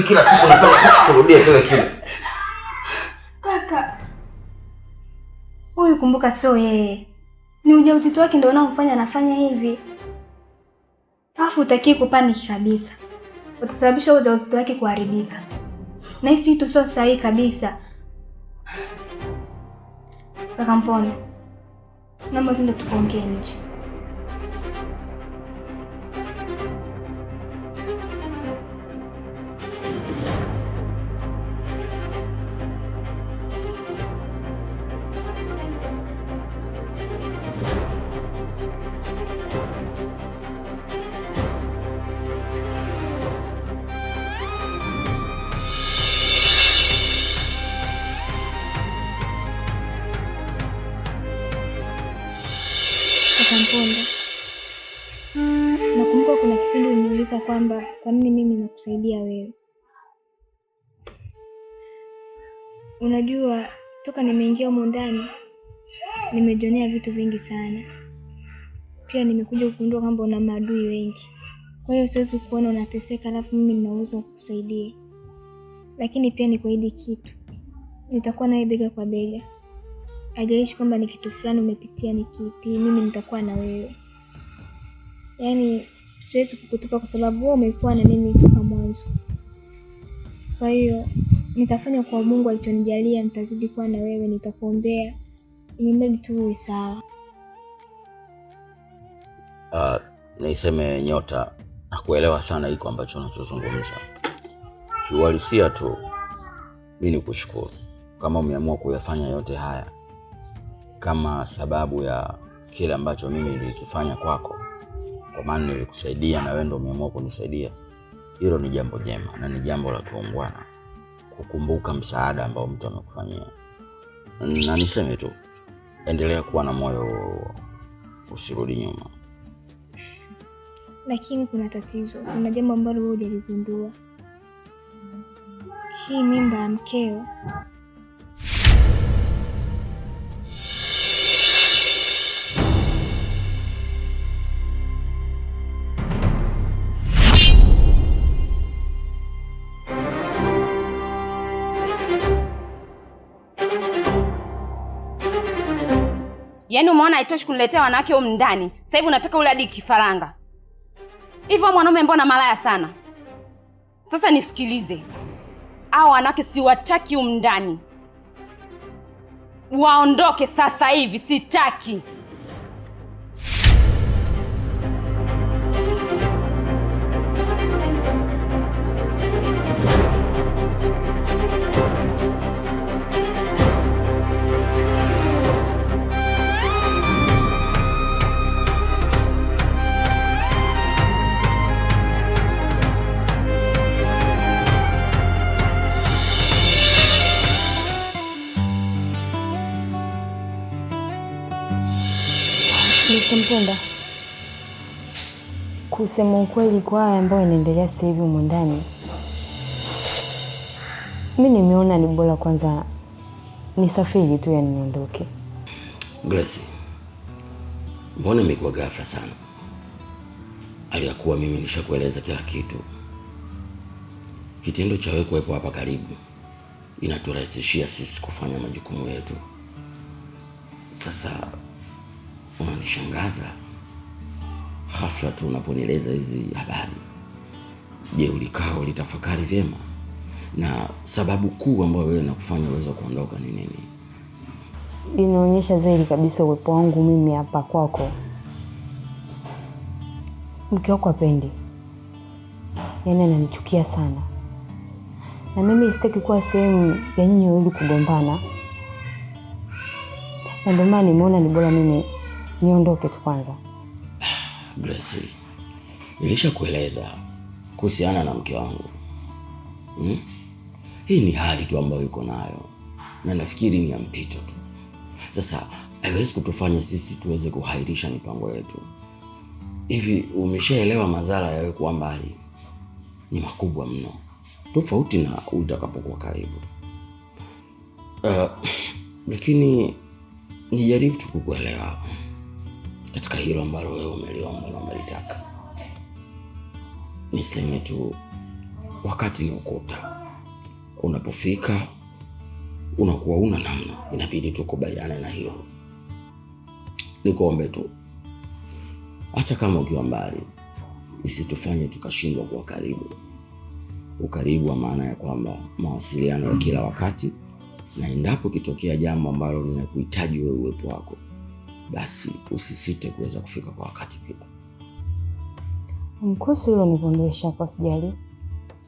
Kila siku nataka kurudia kile kile. Kaka. Huyu kumbuka sio yeye. Ni ujauzito wake ndio unaomfanya anafanya hivi. Alafu utaki kupaniki kabisa. Utasababisha ujauzito wake kuharibika. Na hisi kitu sio sahihi kabisa. Kaka Mpondo. Naomba vile tukaongee nje. Mpondo. Nakumbuka kuna kipindi uliniuliza kwamba kwa nini mimi nakusaidia wewe. Unajua toka nimeingia humo ndani nimejionea vitu vingi sana. Pia nimekuja kugundua kwamba una maadui wengi. Kwa hiyo siwezi kuona unateseka alafu mimi nina uwezo wa kukusaidia. Lakini pia nikuahidi kitu. Nitakuwa nawe bega kwa bega. Haijalishi kwamba ni kitu fulani umepitia ni kipi, mimi nitakuwa na wewe. Yaani siwezi kukutupa kwa sababu wewe umekuwa na mimi toka mwanzo. Kwa hiyo nitafanya kwa Mungu alichonijalia, nitazidi kuwa na wewe, nitakuombea. Nimeli tu uwe sawa. Niseme Nyota, nakuelewa sana hiko ambacho unachozungumza. Kiuhalisia tu mimi nikushukuru kama umeamua kuyafanya yote haya kama sababu ya kile ambacho mimi nilikifanya kwako, kwa maana nilikusaidia na wewe ndio umeamua kunisaidia. Hilo ni jambo jema na ni jambo la kiungwana kukumbuka msaada ambao mtu amekufanyia. Na niseme tu endelea kuwa na moyo, usirudi nyuma. Lakini kuna tatizo, kuna jambo ambalo wewe hujaligundua. Hii mimba ya mkeo Yaani umeona haitoshi kuniletea wanawake huko ndani. Sasa hivi unataka ule hadi kifaranga. Hivyo mwanaume mbona malaya sana? Sasa nisikilize. Hao wanawake siwataki huko ndani. Waondoke sasa hivi, sitaki. Mpenda, kusema ukweli kwa haya ambayo inaendelea sasa hivi huko ndani, mimi nimeona ni bora kwanza nisafiri tu, yani niondoke. Grace, mbona imekuwa ghafla sana? Aliyakuwa mimi nishakueleza kila kitu. Kitendo cha wewe kuwepo hapa karibu inaturahisishia sisi kufanya majukumu yetu. Sasa unanishangaza hafla tu unaponieleza hizi habari. Je, ulikaa ulitafakari vyema? Na sababu kuu ambayo wewe inakufanya uweze kuondoka ni nini? Inaonyesha zaidi kabisa uwepo wangu mimi hapa kwako. Mke wako hapendi. Yaani ananichukia sana. Na mimi sitaki kuwa sehemu ya nyinyi wawili kugombana. Na ndio maana nimeona ni bora mimi niondoke tu kwanza. Grace, nilishakueleza kuhusiana na mke wangu. Hii ni hali tu ambayo yuko nayo. Na nafikiri ni ya mpito tu. Sasa haiwezi kutufanya sisi tuweze kuhairisha mipango yetu. Hivi umeshaelewa madhara ya wewe kuwa mbali? Ni makubwa mno. Tofauti na utakapokuwa karibu. Lakini nijaribu tu kukuelewa katika hilo ambalo wewe umeliomba na umelitaka. Niseme tu wakati ni ukuta. Unapofika unakuwa una namna, inabidi tukubaliane na hilo. Nikuombe tu, hata kama ukiwa mbali, isitufanye tukashindwa kuwa karibu. Ukaribu wa maana ya kwamba mawasiliano ya kila wakati, na endapo kitokea jambo ambalo linakuhitaji wewe uwepo wako, basi usisite kuweza kufika kwa wakati pia. Mkosi hilo nikuondosha kwa sijali.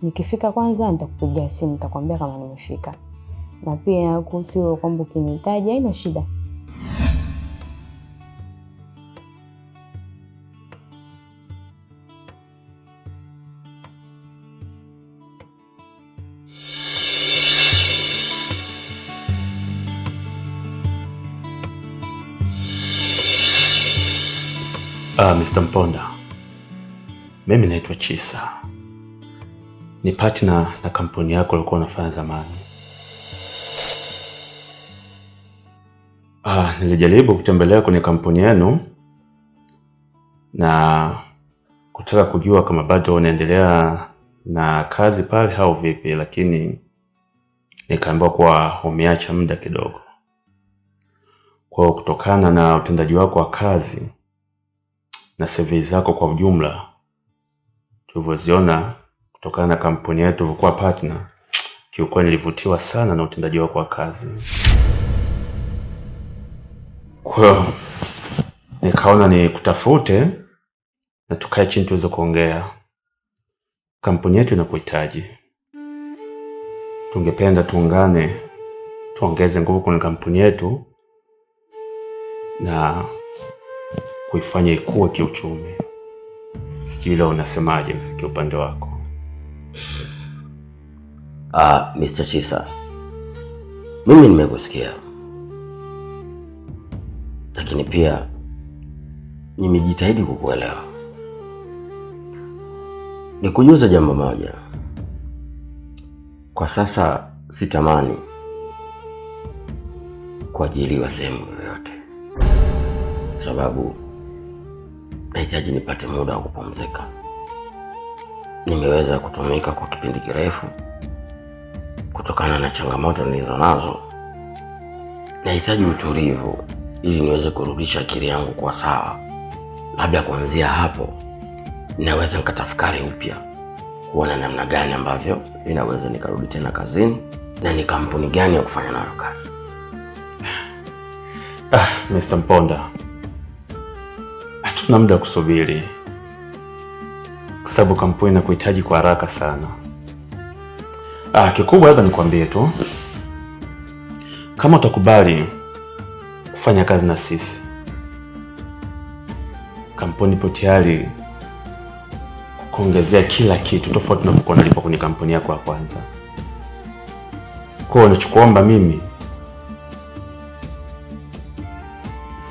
Nikifika kwanza nitakupigia simu, nitakwambia kama nimefika. Na pia kuhusu hilo kwamba ukinihitaji haina shida. Mr. Mponda, mimi naitwa Chisa. Ni partner na kampuni yako ulikuwa unafanya zamani. Nilijaribu kutembelea kwenye kampuni yenu na kutaka kujua kama bado unaendelea na kazi pale au vipi, lakini nikaambiwa kuwa umeacha muda kidogo. Kwa kutokana na utendaji wako wa kazi na CV zako kwa ujumla tulivyoziona kutokana na kampuni yetu tulikuwa partner, kiukweli nilivutiwa sana na utendaji wako wa kazi. Kwa nikaona ni kutafute na tukae chini tuweze kuongea. Kampuni yetu inakuhitaji. Tungependa tuungane, tuongeze nguvu kwenye kampuni yetu na kuifanya ikue kiuchumi. Sijui leo unasemaje kwa upande wako? Mr. Chisa, mimi nimekusikia. Lakini pia nimejitahidi kukuelewa. Nikujuza jambo moja. Kwa sasa sitamani kuajiriwa sehemu yoyote, sababu nahitaji nipate muda wa kupumzika. Nimeweza kutumika kwa kipindi kirefu kutokana na changamoto nilizo nazo. Nahitaji utulivu ili niweze kurudisha akili yangu kwa sawa. Labda kuanzia hapo ninaweza nikatafakari upya kuona namna gani ambavyo ninaweza nikarudi tena kazini na ni kampuni gani ya kufanya nayo kazi. Mr. Mponda, hatuna muda kusubiri kwa sababu kampuni inakuhitaji kwa haraka sana. Kikubwa labda nikwambie tu, kama utakubali kufanya kazi na sisi, kampuni ipo tayari kuongezea kila kitu tofauti na unapokuwa unalipa kwenye kampuni yako ya kwanza. Kwa hiyo nachokuomba mimi,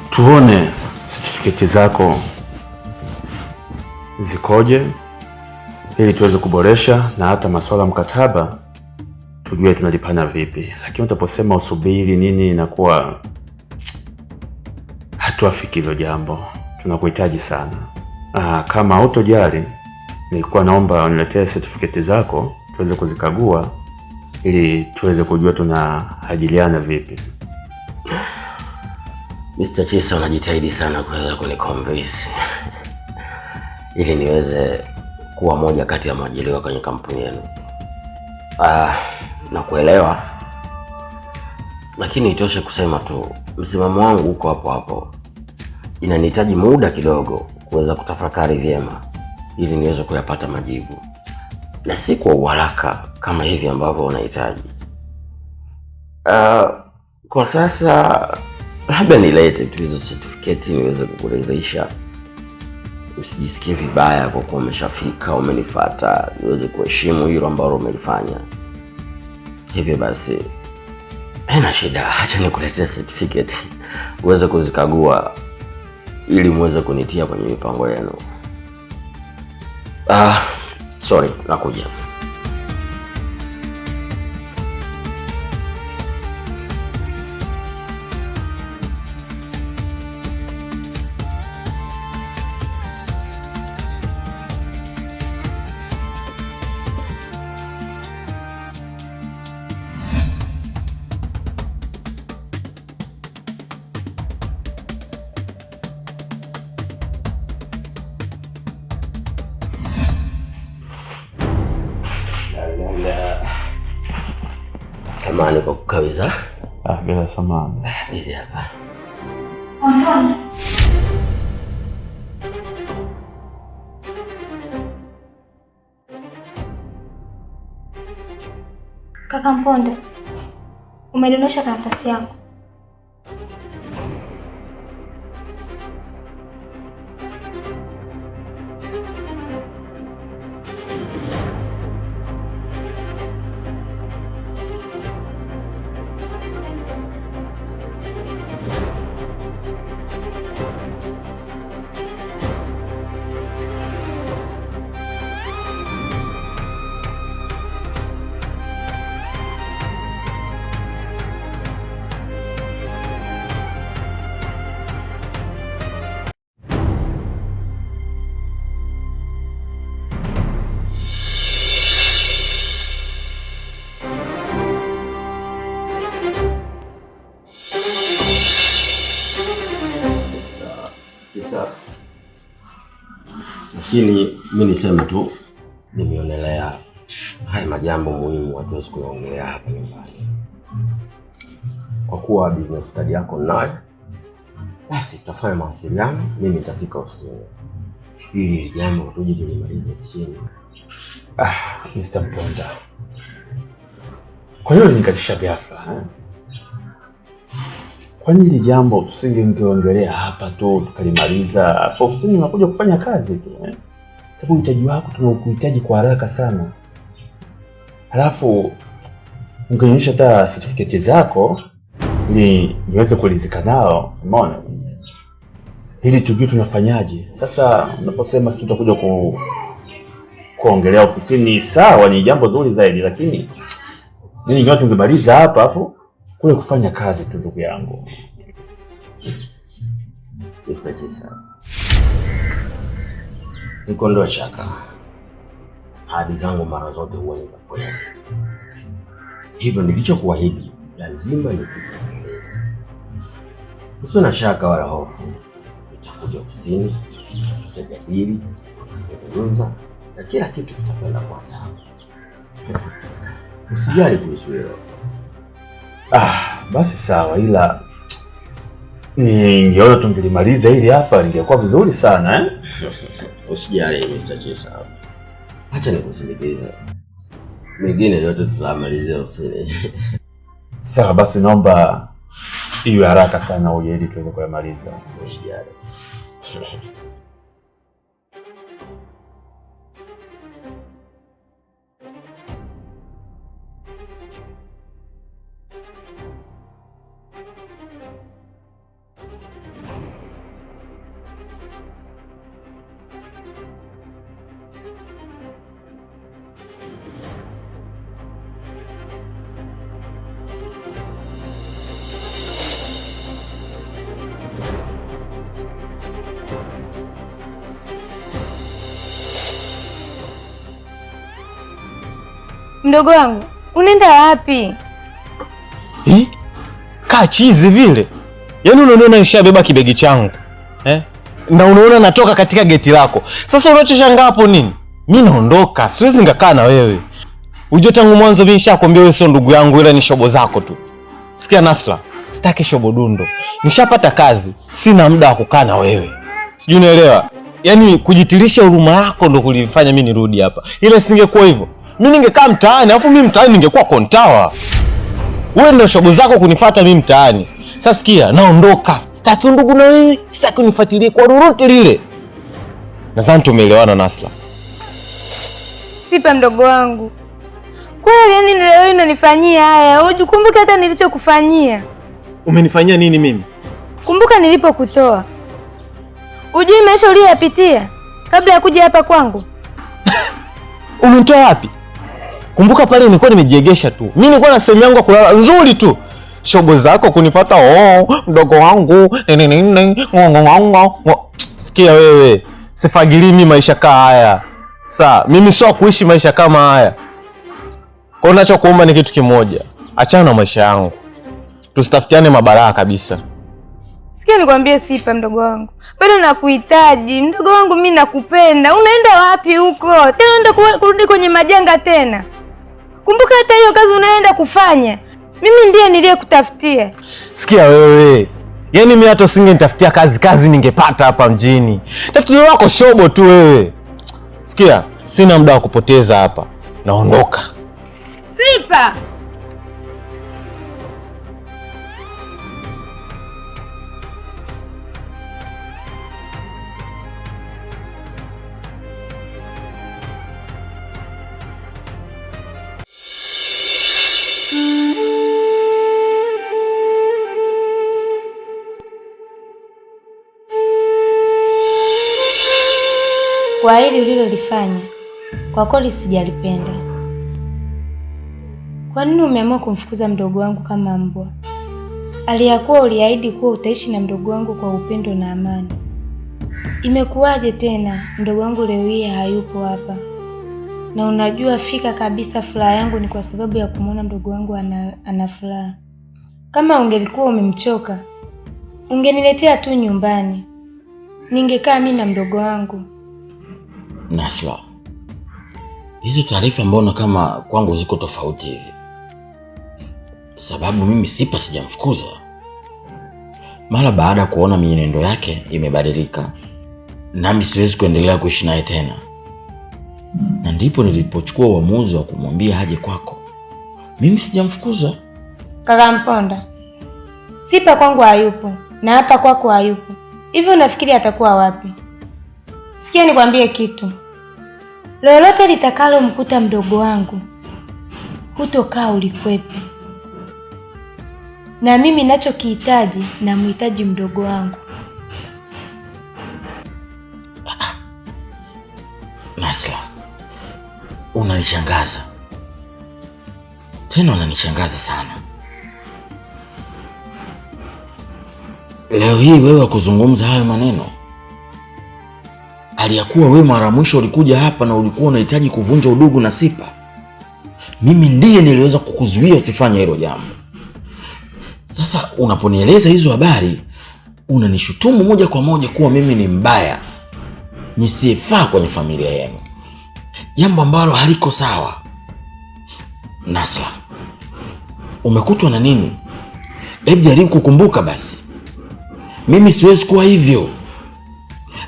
tuone certificate zako zikoje ili tuweze kuboresha, na hata masuala mkataba tujue tunalipana vipi. Lakini utaposema usubiri nini, inakuwa hatuafiki hilo jambo. Tunakuhitaji sana. Kama hutojali, nilikuwa naomba uniletee certificate zako tuweze kuzikagua ili tuweze kujua tunaajiliana vipi. Mr. Chisa, unajitahidi sana kuweza kuniconvince ili niweze kuwa moja kati ya mwajiriwa kwenye kampuni yenu. Na kuelewa, lakini itoshe kusema tu msimamo wangu uko hapo hapo. Inanihitaji muda kidogo kuweza kutafakari vyema ili niweze kuyapata majibu, na si kwa uharaka kama hivi ambavyo unahitaji. Kwa sasa labda nilete tu hizo certificate niweze kukuridhisha. Usijisikie vibaya kwa kuwa umeshafika, umenifuata, niweze kuheshimu hilo ambalo umelifanya. Hivyo basi, haina shida, acha nikuletee certificate uweze kuzikagua ili muweze kunitia kwenye mipango yenu. Sorry, nakuja. Samahani kwa kukawiza. Bila samahani. Hizi hapa. Kaka Mponda, umedondosha karatasi yako. Lakini mimi niseme tu nimeonelea haya majambo muhimu hatuwezi kuyaongelea hapa nyumbani. Kwa kuwa business card yako nayo, basi tutafanya mawasiliano, mimi nitafika ofisini. Hili jambo tuje tulimalize ofisini. Mr. Mponda. Kwa hiyo nikatisha ghafla. Kwa nini hili jambo tusingeongelea hapa tu tukalimaliza? Ofisini unakuja kufanya kazi tu sababu uhitaji wako tunakuhitaji kwa haraka sana. Halafu ungeonyesha hata certificate zako ili niweze kulizika nao, umeona? Ili tujue tunafanyaje. Sasa unaposema sisi tutakuja kuongelea ofisini, sawa, ni jambo zuri zaidi, lakini mimi ningeona tungemaliza hapa afu kule kufanya kazi tu, ndugu yangu. Mr. Chisa, nikuondoa shaka. Ahadi zangu mara zote huwa ni za kweli. Hivyo nilichokuahidi lazima nikitekeleze. Usiwe na shaka wala hofu. Nitakuja ofisini, tutajadili, tutazungumza na kila kitu kitakwenda kwa sawa. Usijali kuhusu hilo. Basi sawa, ila ningeona tungelimaliza hili hapa lingekuwa vizuri sana Usijali Mr. Chisa. Acha nikusindikize. Mengine yote tutamaliza ofisini. Sawa, basi naomba iwe haraka sana ili tuweze kuyamaliza. Usijali. Mdogo wangu, unaenda wapi? Kaa chizi vile. Yaani unaona nishabeba kibegi changu. Na unaona natoka katika geti lako. Sasa unachoshangaa hapo nini? Mimi naondoka, siwezi ngakaa na wewe. Unajua tangu mwanzo mimi nishakwambia wewe sio ndugu yangu, ila ni shobo zako tu. Sikia Nasla, sitaki shobo dundo. Nishapata kazi, sina muda wa kukaa na wewe. Sijui unaelewa? Yaani kujitilisha huruma yako ndo kulifanya mimi nirudi hapa. Ila singekuwa hivyo, mimi ningekaa mtaani, alafu mimi mtaani ningekuwa kontawa. Wewe ndio shobo zako kunifuata mimi mtaani. Sasa sikia, naondoka. Sitaki ndugu na wewe, sitaki unifuatilie kwa lolote lile. Nadhani tumeelewana Nasla. Sipa mdogo wangu. Kweli yani leo unanifanyia haya? Unajikumbuka hata nilichokufanyia? Umenifanyia nini mimi? Kumbuka nilipokutoa. Ujui maisha uliyoyapitia kabla ya kuja hapa kwangu? Umenitoa wapi? Kumbuka pale nilikuwa nimejiegesha tu. Mimi nilikuwa na sehemu yangu kulala nzuri tu. Shobo zako kunifuata, mdogo wangu. Sikia wewe, sifagili mimi maisha kama haya. Sawa, mimi sio kuishi maisha kama haya. Kwa ninachokuomba ni kitu kimoja. Achana na maisha yangu. Tusitafutiane mabalaa kabisa. Sikia nikwambie Sipa mdogo wangu. Bado nakuhitaji. Mdogo wangu mimi nakupenda. Unaenda wapi huko? Tena unaenda kurudi kwenye majanga tena. Kumbuka hata hiyo kazi unaenda kufanya Mimi ndiye niliyekutafutia. Sikia wewe, yaani mimi hata usingenitafutia kazi ningepata hapa mjini. Tatizo lako shobo tu wewe. Sikia, sina muda wa kupoteza hapa, naondoka. Sipa. Kwa hili ulilolifanya, kwa kweli sijalipenda. Kwa nini umeamua kumfukuza mdogo wangu kama mbwa? Aliyakuwa uliahidi kuwa utaishi na mdogo wangu kwa upendo na amani. Imekuwaje tena mdogo wangu leo hii hayupo hapa? Na unajua fika kabisa furaha yangu ni kwa sababu ya kumuona mdogo wangu ana furaha. Kama ungelikuwa umemchoka, ungeniletea tu nyumbani. Ningekaa mimi na mdogo wangu. Nasla, hizo taarifa mbona kama kwangu ziko tofauti hivi? Sababu mimi Sipa sijamfukuza. Mara baada ya kuona mienendo yake imebadilika, nami siwezi kuendelea kuishi naye tena. Na ndipo nilipochukua uamuzi wa kumwambia aje kwako. Mimi sijamfukuza. Kaka Mponda, Sipa kwangu hayupo na hapa kwako hayupo. Hivyo unafikiri atakuwa wapi? Sikia nikwambie kitu. Lolote litakalo mkuta mdogo wangu, hutokaa ulikwepe. Na mimi ninachokihitaji na mhitaji mdogo wangu. Nasla, unanishangaza. Tena unanishangaza sana. Leo hii wewe kuzungumza hayo maneno. Aliyakuwa wewe mara mwisho ulikuja hapa na ulikuwa unahitaji kuvunja udugu na Sipa. Mimi ndiye niliweza kukuzuia usifanye hilo jambo. Sasa unaponieleza hizo habari, unanishutumu moja kwa moja kuwa mimi ni mbaya, nisiyefaa kwenye familia yenu. Jambo ambalo haliko sawa. Nasla, umekutwa na nini? Hebu jaribu kukumbuka basi. Mimi siwezi kuwa hivyo.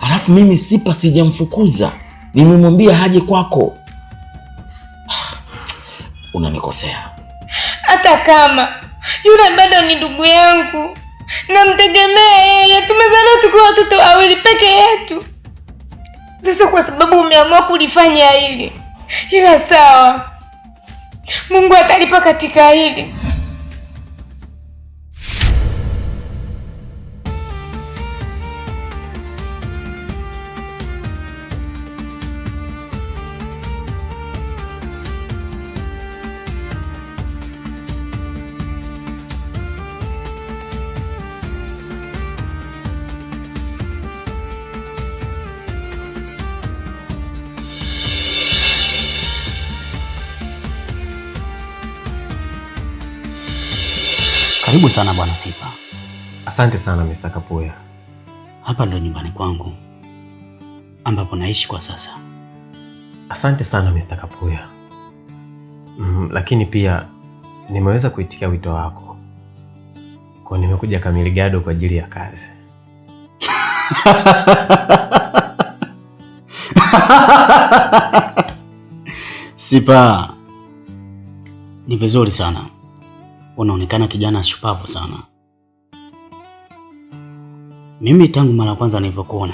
Alafu mimi Sipa sijamfukuza. Nimemwambia haje kwako. Unanikosea. Hata kama yule bado ni ndugu yangu, namtegemea yeye. Tumezaliwa tukiwa watoto wawili peke yetu. Sasa kwa sababu umeamua kulifanya hili, ila sawa, Mungu atalipa katika hili. Karibu sana Bwana Sipa. Asante sana Mr. Kapuya. Hapa ndo nyumbani kwangu ambapo naishi kwa sasa. Asante sana Mr. Kapuya. Lakini pia nimeweza kuitikia wito wako. Kwa nimekuja Kamiligado kwa ajili ya kazi. Sipa, ni vizuri sana. Unaonekana kijana shupavu sana. Mimi tangu mara kwanza nilipokuona,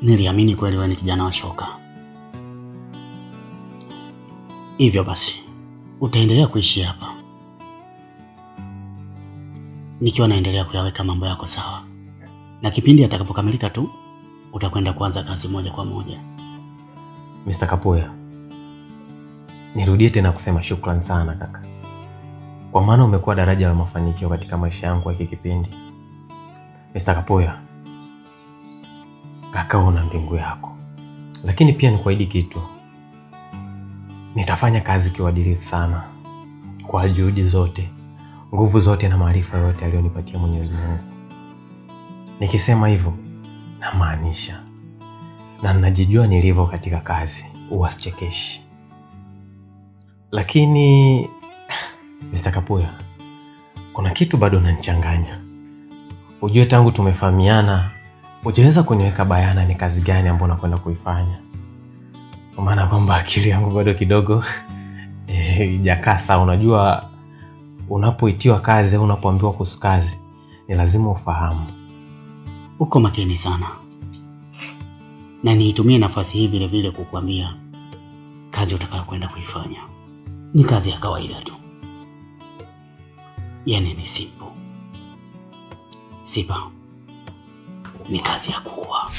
niliamini kweli wewe ni kijana wa shoka. Hivyo basi, utaendelea kuishi hapa nikiwa naendelea kuyaweka mambo yako sawa. Na kipindi atakapokamilika tu, utakwenda kuanza kazi moja kwa moja. Mr. Kapuya, nirudie tena kusema shukrani sana kaka. Kwa maana umekuwa daraja la mafanikio katika maisha yangu hiki kipindi. Mr. Kapuya, kaka una mbingu yako. Lakini pia nikuahidi kitu. Nitafanya kazi kiuadilifu sana, kwa juhudi zote, nguvu zote na maarifa yote aliyonipatia Mwenyezi Mungu. Nikisema hivyo namaanisha. Na ninajijua nilivyo katika kazi, huwa sichekeshi. Lakini Mr. Kapuya, kuna kitu bado unanichanganya. Ujue tangu tumefahamiana, hujaweza kuniweka bayana ni kazi gani ambayo unakwenda kuifanya. Kwa maana kwamba akili yangu bado kidogo haijakaa sawa. Unajua unapoitiwa kazi au unapoambiwa kuhusu kazi, ni lazima ufahamu. Uko makini sana. Na niitumie nafasi hii vile vile kukuambia kazi utakayokwenda kuifanya ni kazi ya kawaida tu. Yaani ni simple. Sipa, ni kazi ya kuua.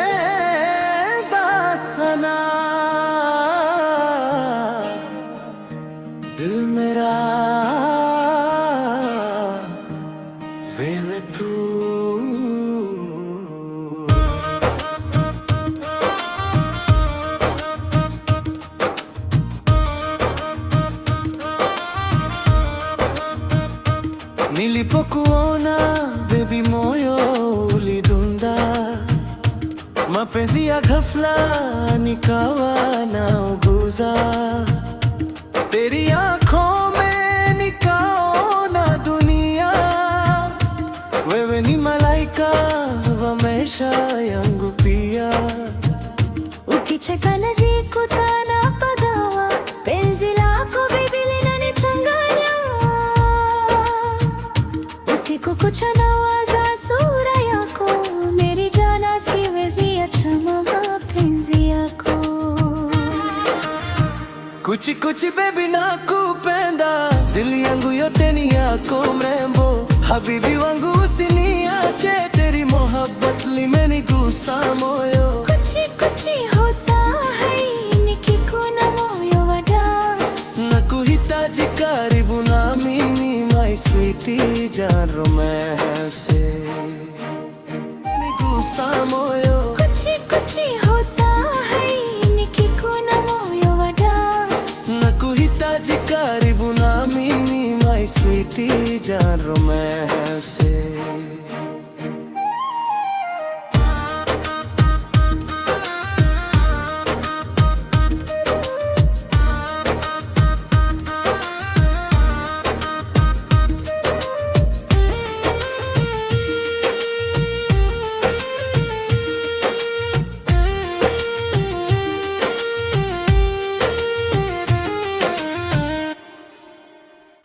nakupenda sana दिल मेरा wewe tu nilipokuona baby moyo ulidunda mapenzi ya ghafla nikawa nauguza तेरी आँखों में nikaona dunia wewe ni malaika wa maisha yangu pia ukicheka najikuta napagawa penzi lako bibi linanichanganya usiku kucha nawaza sura yako meri jana siwezi acha mapenzi yako kuchi kuchi baby nakupenda dili yangu yote ni yako mrembo habibi wangu usiniache teri mohabbat limenigusa moyo kuchi kuchi hota hai nikikuna moyo wa dance nakuhitaji karibu na mimi my sweetie jan romance nigusa moyo kuchi kuchi hota hai nikikuna moyo wa dance nakuhitaji karibu na mimi my sweetie jan romance